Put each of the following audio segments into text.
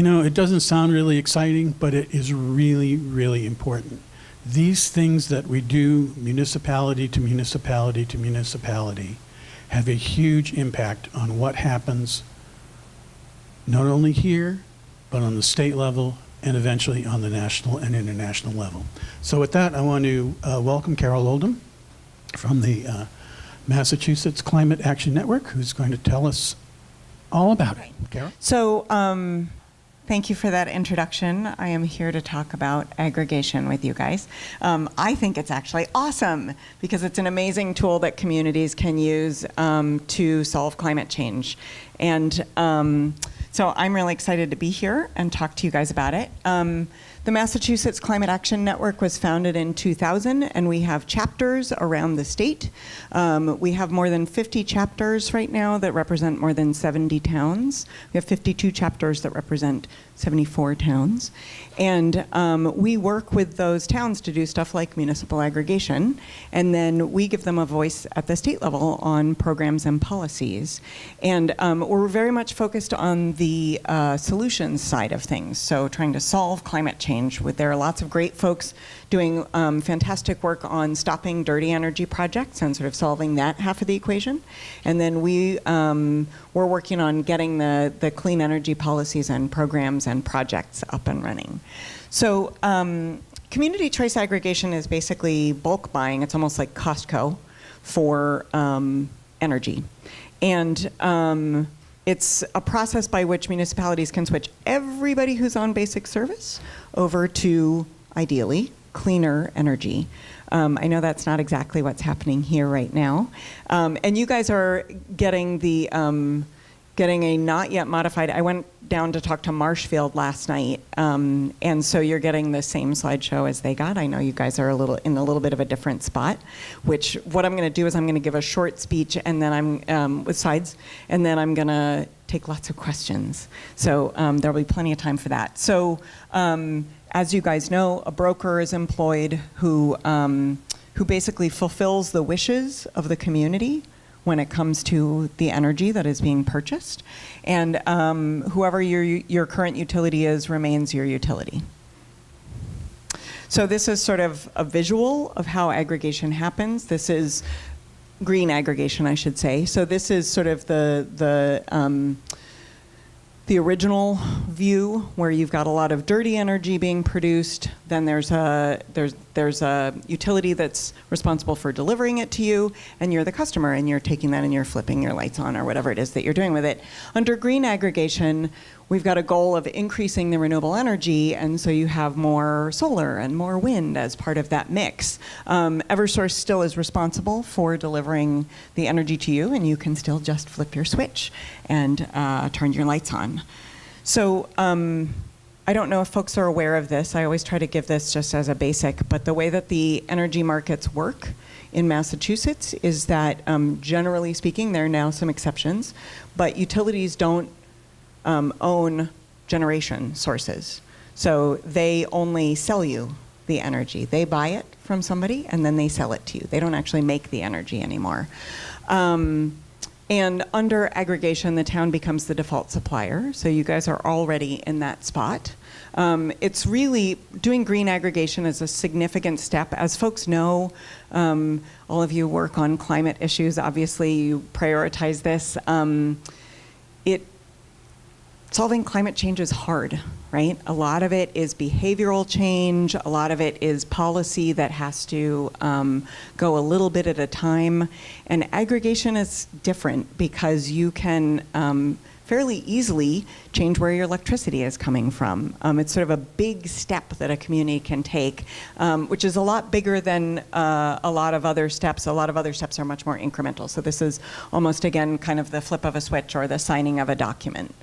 You know, it doesn't sound really exciting, but it is really, really important. These things that we do municipality to municipality to municipality have a huge impact on what happens not only here, but on the state level and eventually on the national and international level. So with that, I want to welcome Carol Oldham from the Massachusetts Climate Action Network, who's going to tell us all about it. Carol? So thank you for that introduction. I am here to talk about aggregation with you guys. I think it's actually awesome because it's an amazing tool that communities can use to solve climate change. And so I'm really excited to be here and talk to you guys about it. The Massachusetts Climate Action Network was founded in 2000, and we have chapters around the state. We have more than 50 chapters right now that represent more than 70 towns. We have 52 chapters that represent 74 towns. And we work with those towns to do stuff like municipal aggregation, and then we give them a voice at the state level on programs and policies. And we're very much focused on the solutions side of things, so trying to solve climate change. There are lots of great folks doing fantastic work on stopping dirty energy projects and sort of solving that half of the equation. And then we're working on getting the clean energy policies and programs and projects up and running. So community choice aggregation is basically bulk buying. It's almost like Costco for energy. And it's a process by which municipalities can switch everybody who's on basic service over to, ideally, cleaner energy. I know that's not exactly what's happening here right now. And you guys are getting getting a not yet modified. I went down to talk to Marshfield last night, and so you're getting the same slideshow as they got. I know you guys are in a little bit of a different spot, which what I'm going to do is I'm going to give a short speech and then I'm with slides, and then I'm going to take lots of questions. So there'll be plenty of time for that. So as you guys know, a broker is employed who basically fulfills the wishes of the community when it comes to the energy that is being purchased. And whoever your current utility is remains your utility. So this is sort of a visual of how aggregation happens. This is green aggregation, I should say. So this is sort of the original view where you've got a lot of dirty energy being produced. Then there's a utility that's responsible for delivering it to you, and you're the customer, and you're taking that and you're flipping your lights on or whatever it is that you're doing with it. Under green aggregation, we've got a goal of increasing the renewable energy, and so you have more solar and more wind as part of that mix. Eversource still is responsible for delivering the energy to you, and you can still just flip your switch and turn your lights on. So I don't know if folks are aware of this. I always try to give this just as a basic, but the way that the energy markets work in Massachusetts is that, generally speaking, there are now some exceptions, but utilities don't own generation sources. So they only sell you the energy. They buy it from somebody and then they sell it to you. They don't actually make the energy anymore. And under aggregation, the town becomes the default supplier. So you guys are already in that spot. It's really, doing green aggregation is a significant step. As folks know, all of you work on climate issues. Obviously, you prioritize this. Solving climate change is hard, right? A lot of it is behavioral change. A lot of it is policy that has to go a little bit at a time. And aggregation is different because you can fairly easily change where your electricity is coming from. It's sort of a big step that a community can take, which is a lot bigger than a lot of other steps. A lot of other steps are much more incremental. So this is almost, again, kind of the flip of a switch or the signing of a document,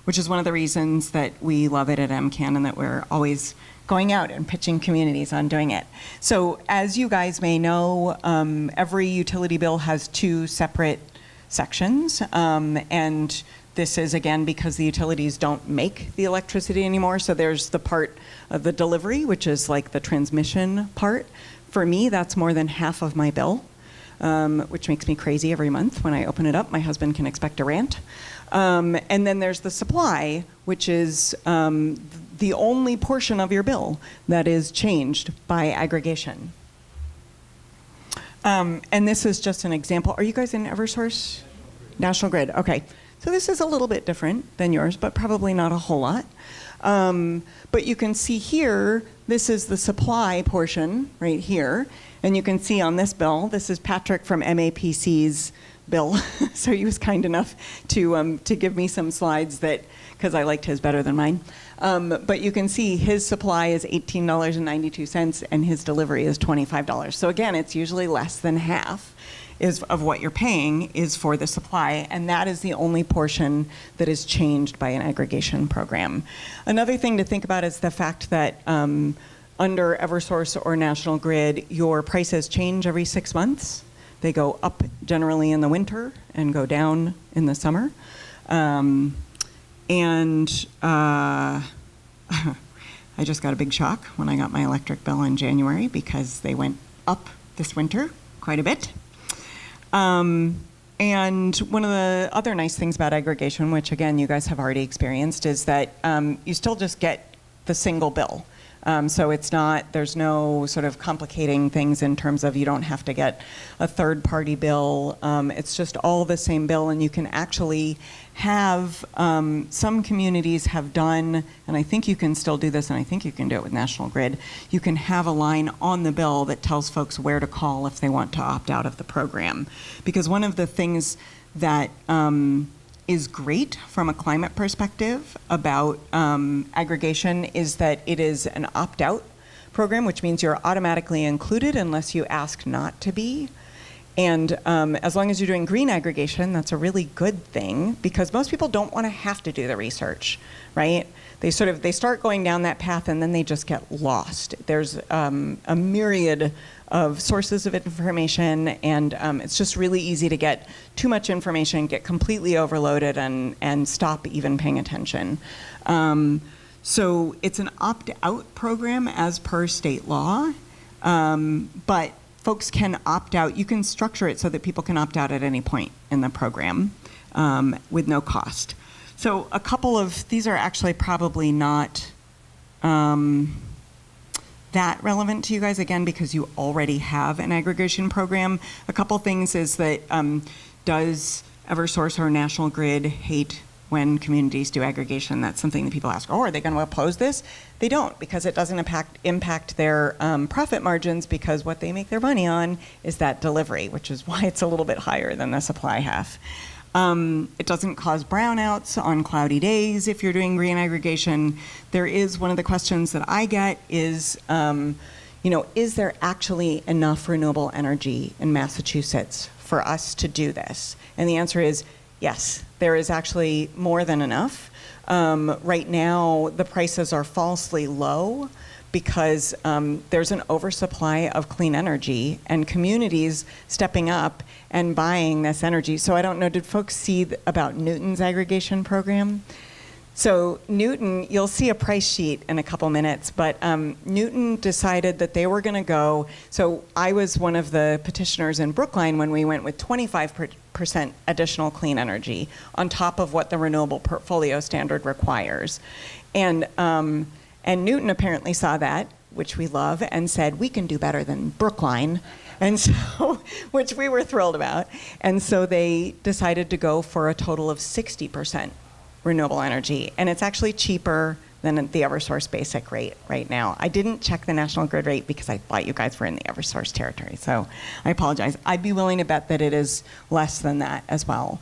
which is one of the reasons that we love it at MCAN and that we're always going out and pitching communities on doing it. So as you guys may know, every utility bill has two separate sections, and this is, again, because the utilities don't make the electricity anymore. So there's the part of the delivery, which is like the transmission part. For me, that's more than half of my bill, which makes me crazy every month. When I open it up, my husband can expect a rant. And then there's the supply, which is the only portion of your bill that is changed by aggregation. And this is just an example. Are you guys in Eversource? National Grid. Okay. So this is a little bit different than yours, but probably not a whole lot. But you can see here, this is the supply portion right here. And you can see on this bill, this is Patrick from MAPC's bill. So he was kind enough to give me some slides that, because I liked his better than mine. But you can see his supply is $18.92 and his delivery is $25. So again, it's usually less than half of what you're paying is for the supply, and that is the only portion that is changed by an aggregation program. Another thing to think about is the fact that under Eversource or National Grid, your prices change every 6 months. They go up generally in the winter and go down in the summer. I just got a big shock when I got my electric bill in January because they went up this winter quite a bit. And one of the other nice things about aggregation, which again you guys have already experienced, is that you still just get the single bill. So there's no sort of complicating things in terms of you don't have to get a third-party bill. It's just all the same bill, and you can actually have, some communities have done, and I think you can still do this, and I think you can do it with National Grid, you can have a line on the bill that tells folks where to call if they want to opt out of the program. Because one of the things that is great from a climate perspective about aggregation is that it is an opt-out program, which means you're automatically included unless you ask not to be. And as long as you're doing green aggregation, that's a really good thing because most people don't want to have to do the research, right? They start going down that path and then they just get lost. There's a myriad of sources of information, and it's just really easy to get too much information, get completely overloaded, and stop even paying attention. So it's an opt-out program as per state law, but folks can opt out. You can structure it so that people can opt out at any point in the program with no cost. So a couple of these are actually probably not that relevant to you guys, again, because you already have an aggregation program. A couple things is that does Eversource or National Grid hate when communities do aggregation? That's something that people ask, oh, are they going to oppose this? They don't, because it doesn't impact their profit margins, because what they make their money on is that delivery, which is why it's a little bit higher than the supply half. It doesn't cause brownouts on cloudy days if you're doing green aggregation. There is one of the questions that I get is, is there actually enough renewable energy in Massachusetts for us to do this? And the answer is yes, there is actually more than enough. Right now, the prices are falsely low because there's an oversupply of clean energy and communities stepping up and buying this energy. So I don't know, did folks see about Newton's aggregation program? So Newton, you'll see a price sheet in a couple minutes, but Newton decided that they were going to go, so I was one of the petitioners in Brookline when we went with 25% additional clean energy on top of what the renewable portfolio standard requires. And Newton apparently saw that, which we love, and said, we can do better than Brookline, and so, which we were thrilled about. And so they decided to go for a total of 60% renewable energy. And it's actually cheaper than the Eversource basic rate right now. I didn't check the National Grid rate because I thought you guys were in the Eversource territory, so I apologize. I'd be willing to bet that it is less than that as well.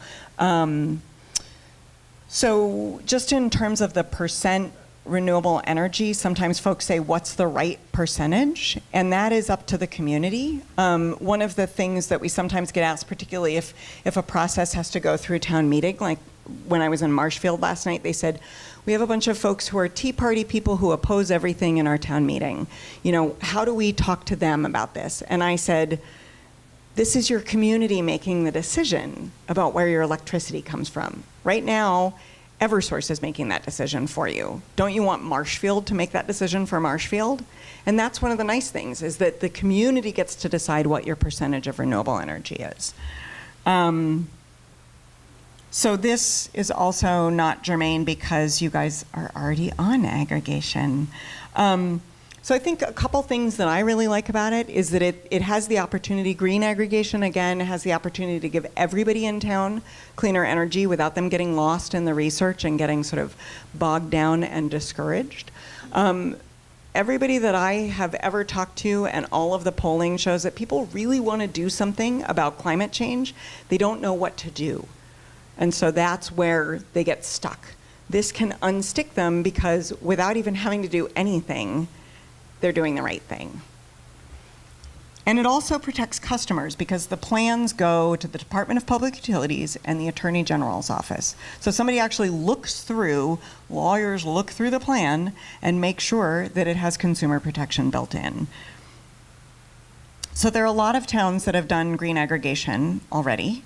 So just in terms of the percent renewable energy, sometimes folks say, what's the right percentage? And that is up to the community. One of the things that we sometimes get asked, particularly if a process has to go through town meeting, like when I was in Marshfield last night, they said, we have a bunch of folks who are Tea Party people who oppose everything in our town meeting. How do we talk to them about this? And I said, this is your community making the decision about where your electricity comes from. Right now, Eversource is making that decision for you. Don't you want Marshfield to make that decision for Marshfield? And that's one of the nice things, is that the community gets to decide what your percentage of renewable energy is. So this is also not germane because you guys are already on aggregation. So I think a couple things that I really like about it is that it has the opportunity, green aggregation again, has the opportunity to give everybody in town cleaner energy without them getting lost in the research and getting sort of bogged down and discouraged. Everybody that I have ever talked to, and all of the polling shows that people really want to do something about climate change. They don't know what to do. And so that's where they get stuck. This can unstick them because without even having to do anything, they're doing the right thing. And it also protects customers because the plans go to the Department of Public Utilities and the Attorney General's office. So somebody actually looks through, lawyers look through the plan and make sure that it has consumer protection built in. So there are a lot of towns that have done green aggregation already.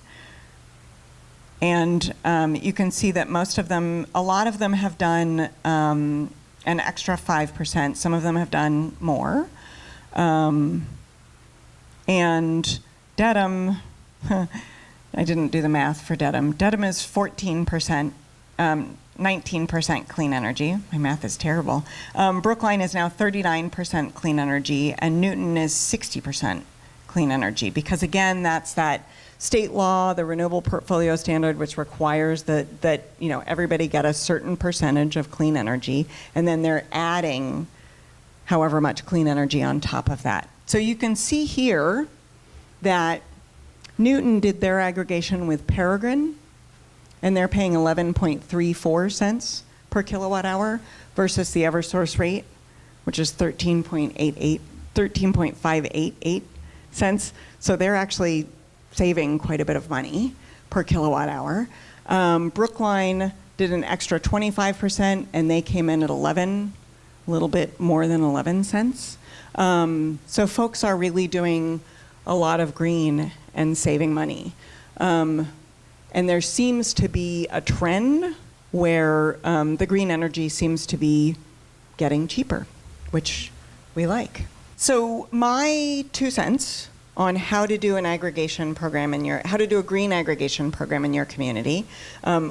And you can see that most of them, a lot of them have done an extra 5%. Some of them have done more. And Dedham, I didn't do the math for Dedham. Dedham is 14%, 19% clean energy. My math is terrible. Brookline is now 39% clean energy, and Newton is 60% clean energy. Because again, that's that state law, the Renewable Portfolio Standard, which requires that everybody get a certain percentage of clean energy, and then they're adding however much clean energy on top of that. So you can see here that Newton did their aggregation with Peregrine, and they're paying 11.34 cents per kilowatt hour versus the Eversource rate, which is 13.588 cents. So they're actually saving quite a bit of money per kilowatt hour. Brookline did an extra 25%, and they came in at 11, a little bit more than 11 cents. So folks are really doing a lot of green and saving money. And there seems to be a trend where the green energy seems to be getting cheaper, which we like. So my 2 cents on how to do an aggregation program how to do a green aggregation program in your community,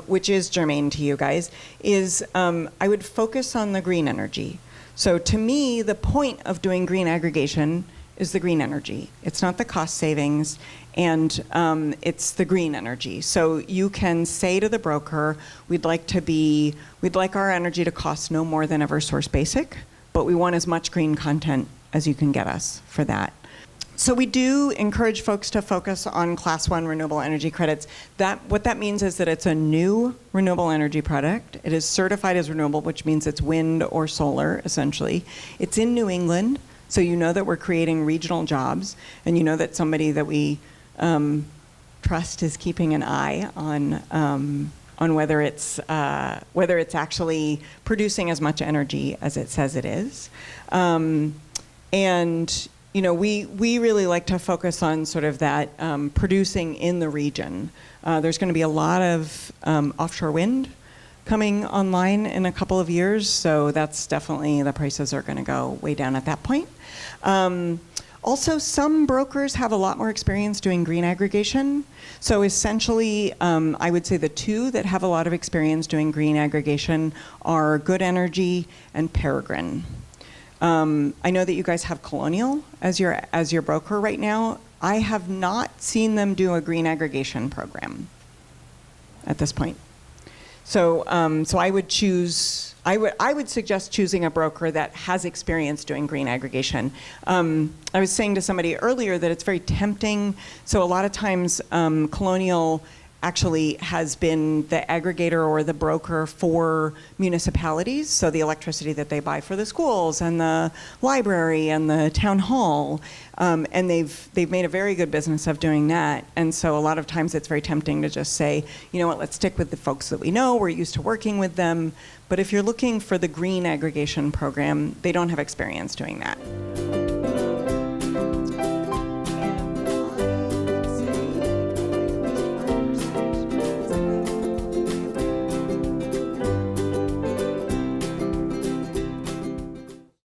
which is germane to you guys, is I would focus on the green energy. So to me, the point of doing green aggregation is the green energy. It's not the cost savings, and it's the green energy. So you can say to the broker, we'd like our energy to cost no more than Eversource Basic, but we want as much green content as you can get us for that. So we do encourage folks to focus on Class 1 renewable energy credits. What that means is that it's a new renewable energy product. It is certified as renewable, which means it's wind or solar, essentially. It's in New England, so you know that we're creating regional jobs, and you know that somebody that we trust is keeping an eye on whether it's actually producing as much energy as it says it is. We really like to focus on sort of that producing in the region. There's going to be a lot of offshore wind coming online in a couple of years, so that's definitely, the prices are going to go way down at that point. Also, some brokers have a lot more experience doing green aggregation. So essentially, I would say the two that have a lot of experience doing green aggregation are Good Energy and Peregrine. I know that you guys have Colonial as your broker right now. I have not seen them do a green aggregation program at this point. So I would suggest choosing a broker that has experience doing green aggregation. I was saying to somebody earlier that it's very tempting. So a lot of times Colonial actually has been the aggregator or the broker for municipalities, so the electricity that they buy for the schools and the library and the town hall, and they've made a very good business of doing that. And so a lot of times it's very tempting to just say, you know what, let's stick with the folks that we know, we're used to working with them. But if you're looking for the green aggregation program, they don't have experience doing that.